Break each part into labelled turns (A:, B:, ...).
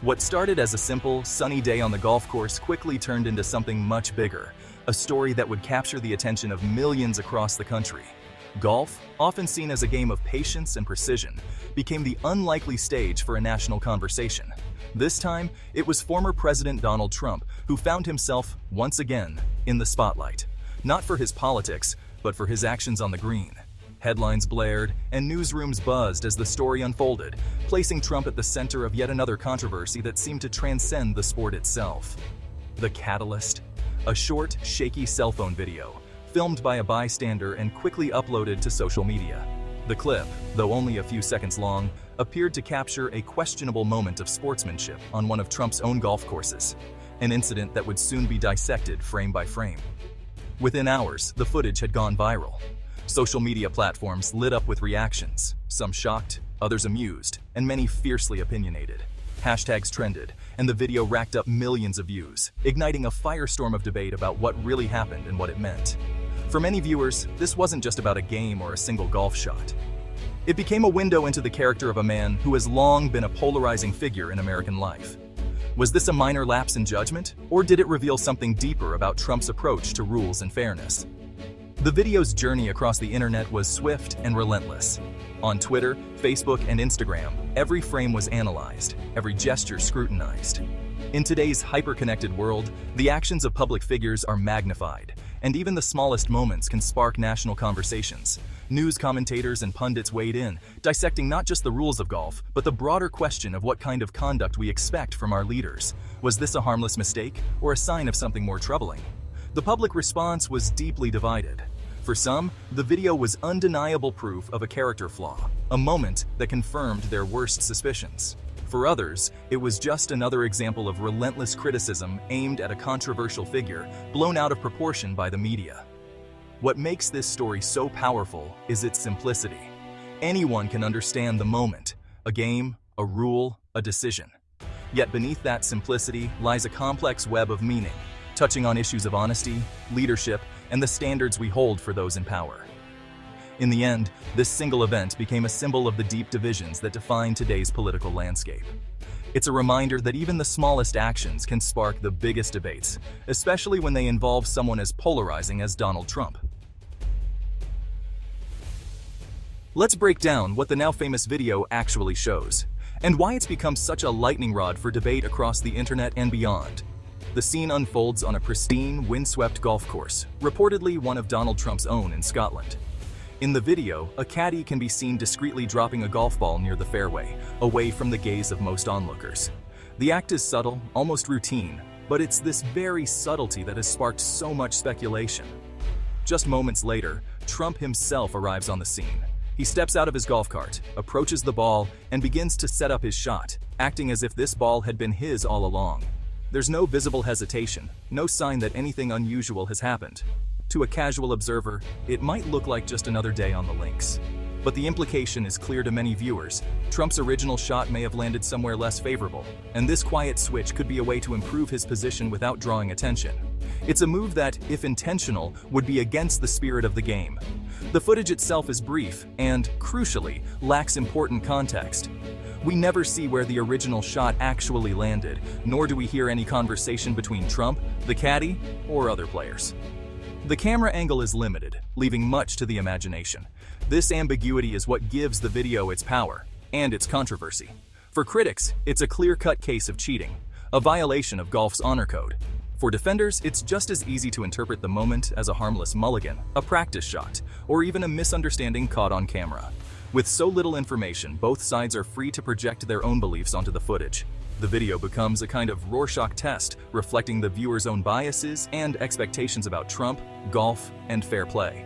A: What started as a simple, sunny day on the golf course quickly turned into something much bigger, a story that would capture the attention of millions across the country. Golf, often seen as a game of patience and precision, became the unlikely stage for a national conversation. This time, it was former President Donald Trump who found himself, once again, in the spotlight. Not for his politics, but for his actions on the green. Headlines blared, and newsrooms buzzed as the story unfolded, placing Trump at the center of yet another controversy that seemed to transcend the sport itself. The catalyst? A short, shaky cell phone video, filmed by a bystander and quickly uploaded to social media. The clip, though only a few seconds long, appeared to capture a questionable moment of sportsmanship on one of Trump's own golf courses, an incident that would soon be dissected frame by frame. Within hours, the footage had gone viral. Social media platforms lit up with reactions, some shocked, others amused, and many fiercely opinionated. Hashtags trended, and the video racked up millions of views, igniting a firestorm of debate about what really happened and what it meant. For many viewers, this wasn't just about a game or a single golf shot. It became a window into the character of a man who has long been a polarizing figure in American life. Was this a minor lapse in judgment, or did it reveal something deeper about Trump's approach to rules and fairness? The video's journey across the internet was swift and relentless. On Twitter, Facebook, and Instagram, every frame was analyzed, every gesture scrutinized. In today's hyper-connected world, the actions of public figures are magnified, and even the smallest moments can spark national conversations. News commentators and pundits weighed in, dissecting not just the rules of golf, but the broader question of what kind of conduct we expect from our leaders. Was this a harmless mistake, or a sign of something more troubling? The public response was deeply divided. For some, the video was undeniable proof of a character flaw, a moment that confirmed their worst suspicions. For others, it was just another example of relentless criticism aimed at a controversial figure, blown out of proportion by the media. What makes this story so powerful is its simplicity. Anyone can understand the moment, a game, a rule, a decision. Yet beneath that simplicity lies a complex web of meaning, touching on issues of honesty, leadership, and the standards we hold for those in power. In the end, this single event became a symbol of the deep divisions that define today's political landscape. It's a reminder that even the smallest actions can spark the biggest debates, especially when they involve someone as polarizing as Donald Trump. Let's break down what the now famous video actually shows, and why it's become such a lightning rod for debate across the internet and beyond. The scene unfolds on a pristine, windswept golf course, reportedly one of Donald Trump's own in Scotland. In the video, a caddy can be seen discreetly dropping a golf ball near the fairway, away from the gaze of most onlookers. The act is subtle, almost routine, but it's this very subtlety that has sparked so much speculation. Just moments later, Trump himself arrives on the scene. He steps out of his golf cart, approaches the ball, and begins to set up his shot, acting as if this ball had been his all along. There's no visible hesitation, no sign that anything unusual has happened. To a casual observer, it might look like just another day on the links. But the implication is clear to many viewers. Trump's original shot may have landed somewhere less favorable, and this quiet switch could be a way to improve his position without drawing attention. It's a move that, if intentional, would be against the spirit of the game. The footage itself is brief and, crucially, lacks important context. We never see where the original shot actually landed, nor do we hear any conversation between Trump, the caddy, or other players. The camera angle is limited, leaving much to the imagination. This ambiguity is what gives the video its power, and its controversy. For critics, it's a clear-cut case of cheating, a violation of golf's honor code. For defenders, it's just as easy to interpret the moment as a harmless mulligan, a practice shot, or even a misunderstanding caught on camera. With so little information, both sides are free to project their own beliefs onto the footage. The video becomes a kind of Rorschach test, reflecting the viewer's own biases and expectations about Trump, golf, and fair play.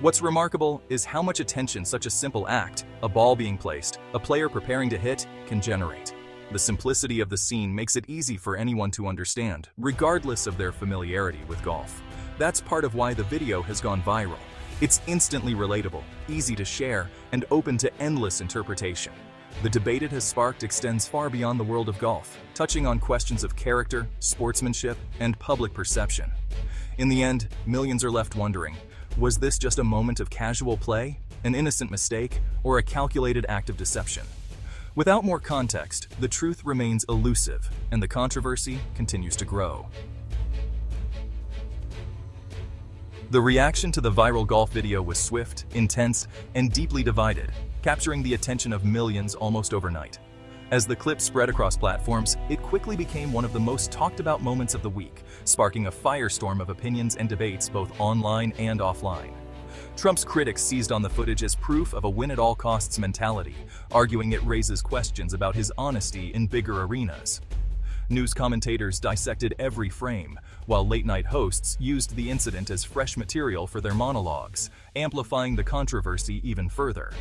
A: What's remarkable is how much attention such a simple act, a ball being placed, a player preparing to hit, can generate. The simplicity of the scene makes it easy for anyone to understand, regardless of their familiarity with golf. That's part of why the video has gone viral. It's instantly relatable, easy to share, and open to endless interpretation. The debate it has sparked extends far beyond the world of golf, touching on questions of character, sportsmanship, and public perception. In the end, millions are left wondering, was this just a moment of casual play, an innocent mistake, or a calculated act of deception? Without more context, the truth remains elusive, and the controversy continues to grow. The reaction to the viral golf video was swift, intense, and deeply divided, capturing the attention of millions almost overnight. As the clip spread across platforms, it quickly became one of the most talked about moments of the week, sparking a firestorm of opinions and debates both online and offline. Trump's critics seized on the footage as proof of a win-at-all-costs mentality, arguing it raises questions about his honesty in bigger arenas. News commentators dissected every frame, while late-night hosts used the incident as fresh material for their monologues, amplifying the controversy even further.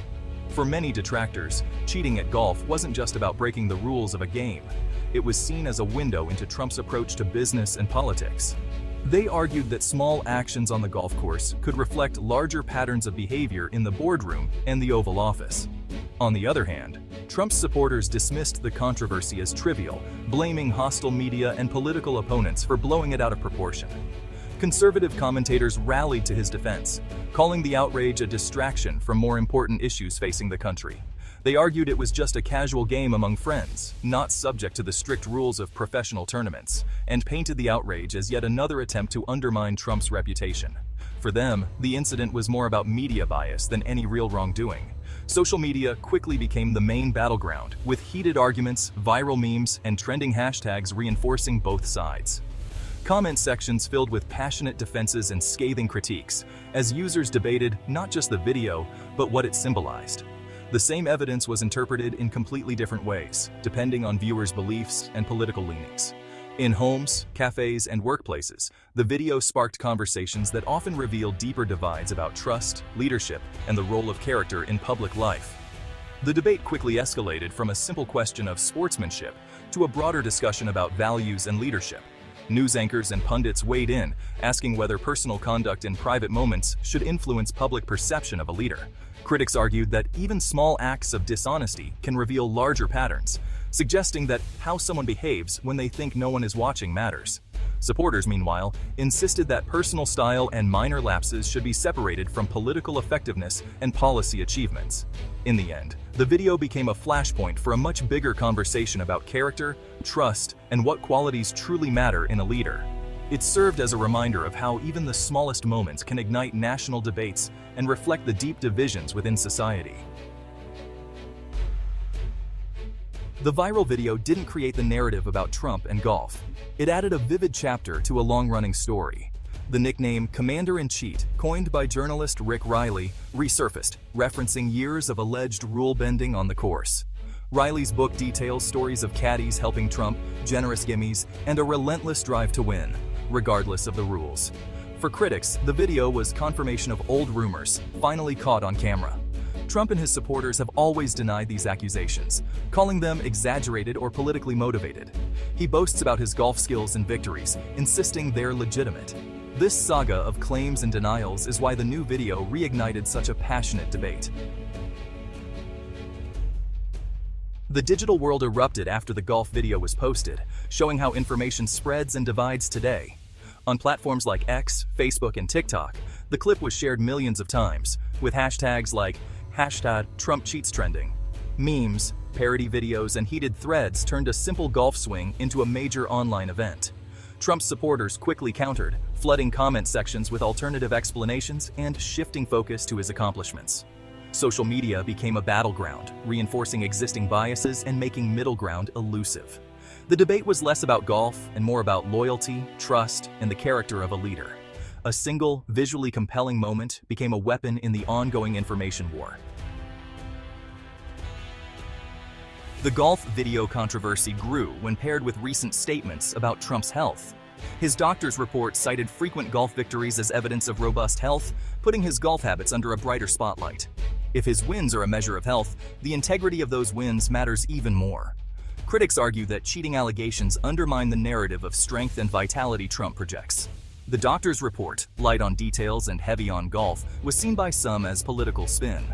A: For many detractors, cheating at golf wasn't just about breaking the rules of a game. It was seen as a window into Trump's approach to business and politics. They argued that small actions on the golf course could reflect larger patterns of behavior in the boardroom and the Oval Office. On the other hand, Trump's supporters dismissed the controversy as trivial, blaming hostile media and political opponents for blowing it out of proportion. Conservative commentators rallied to his defense, calling the outrage a distraction from more important issues facing the country. They argued it was just a casual game among friends, not subject to the strict rules of professional tournaments, and painted the outrage as yet another attempt to undermine Trump's reputation. For them, the incident was more about media bias than any real wrongdoing. Social media quickly became the main battleground, with heated arguments, viral memes, and trending hashtags reinforcing both sides. Comment sections filled with passionate defenses and scathing critiques, as users debated not just the video, but what it symbolized. The same evidence was interpreted in completely different ways, depending on viewers' beliefs and political leanings. In homes, cafes, and workplaces, the video sparked conversations that often reveal deeper divides about trust, leadership, and the role of character in public life. The debate quickly escalated from a simple question of sportsmanship to a broader discussion about values and leadership. News anchors and pundits weighed in, asking whether personal conduct in private moments should influence public perception of a leader. Critics argued that even small acts of dishonesty can reveal larger patterns, suggesting that how someone behaves when they think no one is watching matters. Supporters, meanwhile, insisted that personal style and minor lapses should be separated from political effectiveness and policy achievements. In the end, the video became a flashpoint for a much bigger conversation about character, trust, and what qualities truly matter in a leader. It served as a reminder of how even the smallest moments can ignite national debates and reflect the deep divisions within society. The viral video didn't create the narrative about Trump and golf. It added a vivid chapter to a long-running story. The nickname Commander-in-Chief, coined by journalist Rick Riley, resurfaced, referencing years of alleged rule-bending on the course. Riley's book details stories of caddies helping Trump, generous gimmies, and a relentless drive to win, regardless of the rules. For critics, the video was confirmation of old rumors, finally caught on camera. Trump and his supporters have always denied these accusations, calling them exaggerated or politically motivated. He boasts about his golf skills and victories, insisting they're legitimate. This saga of claims and denials is why the new video reignited such a passionate debate. The digital world erupted after the golf video was posted, showing how information spreads and divides today. On platforms like X, Facebook, and TikTok, the clip was shared millions of times, with hashtags like #TrumpCheats trending. Memes, parody videos, and heated threads turned a simple golf swing into a major online event. Trump's supporters quickly countered, flooding comment sections with alternative explanations and shifting focus to his accomplishments. Social media became a battleground, reinforcing existing biases and making middle ground elusive. The debate was less about golf and more about loyalty, trust, and the character of a leader. A single, visually compelling moment became a weapon in the ongoing information war. The golf video controversy grew when paired with recent statements about Trump's health. His doctor's report cited frequent golf victories as evidence of robust health, putting his golf habits under a brighter spotlight. If his wins are a measure of health, the integrity of those wins matters even more. Critics argue that cheating allegations undermine the narrative of strength and vitality Trump projects. The doctor's report, light on details and heavy on golf, was seen by some as political spin.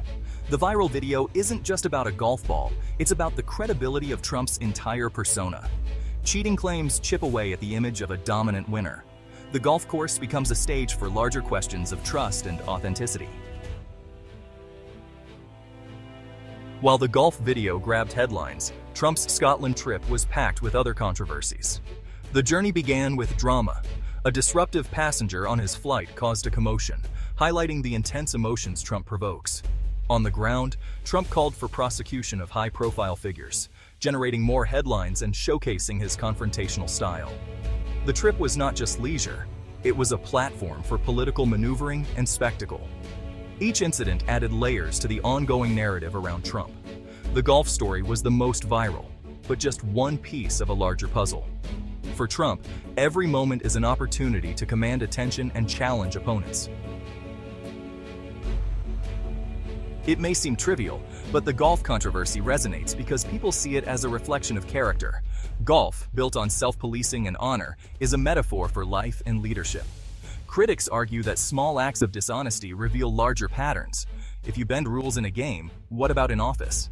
A: The viral video isn't just about a golf ball, it's about the credibility of Trump's entire persona. Cheating claims chip away at the image of a dominant winner. The golf course becomes a stage for larger questions of trust and authenticity. While the golf video grabbed headlines, Trump's Scotland trip was packed with other controversies. The journey began with drama. A disruptive passenger on his flight caused a commotion, highlighting the intense emotions Trump provokes. On the ground, Trump called for prosecution of high-profile figures, generating more headlines and showcasing his confrontational style. The trip was not just leisure, it was a platform for political maneuvering and spectacle. Each incident added layers to the ongoing narrative around Trump. The golf story was the most viral, but just one piece of a larger puzzle. For Trump, every moment is an opportunity to command attention and challenge opponents. It may seem trivial, but the golf controversy resonates because people see it as a reflection of character. Golf, built on self-policing and honor, is a metaphor for life and leadership. Critics argue that small acts of dishonesty reveal larger patterns. If you bend rules in a game, what about in office?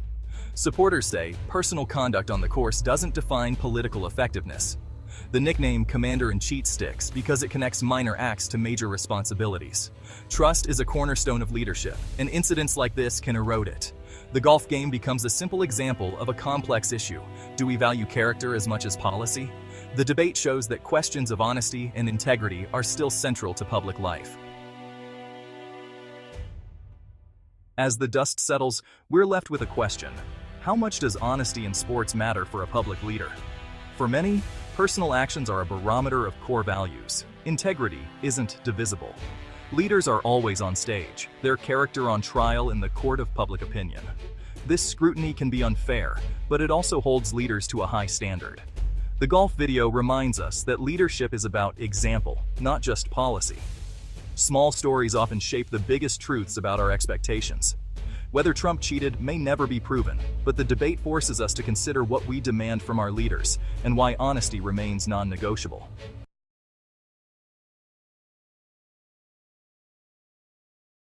A: Supporters say personal conduct on the course doesn't define political effectiveness. The nickname Commander-in-Chief sticks because it connects minor acts to major responsibilities. Trust is a cornerstone of leadership, and incidents like this can erode it. The golf game becomes a simple example of a complex issue. Do we value character as much as policy? The debate shows that questions of honesty and integrity are still central to public life. As the dust settles, we're left with a question. How much does honesty in sports matter for a public leader? For many, personal actions are a barometer of core values. Integrity isn't divisible. Leaders are always on stage, their character on trial in the court of public opinion. This scrutiny can be unfair, but it also holds leaders to a high standard. The golf video reminds us that leadership is about example, not just policy. Small stories often shape the biggest truths about our expectations. Whether Trump cheated may never be proven, but the debate forces us to consider what we demand from our leaders and why honesty remains non-negotiable.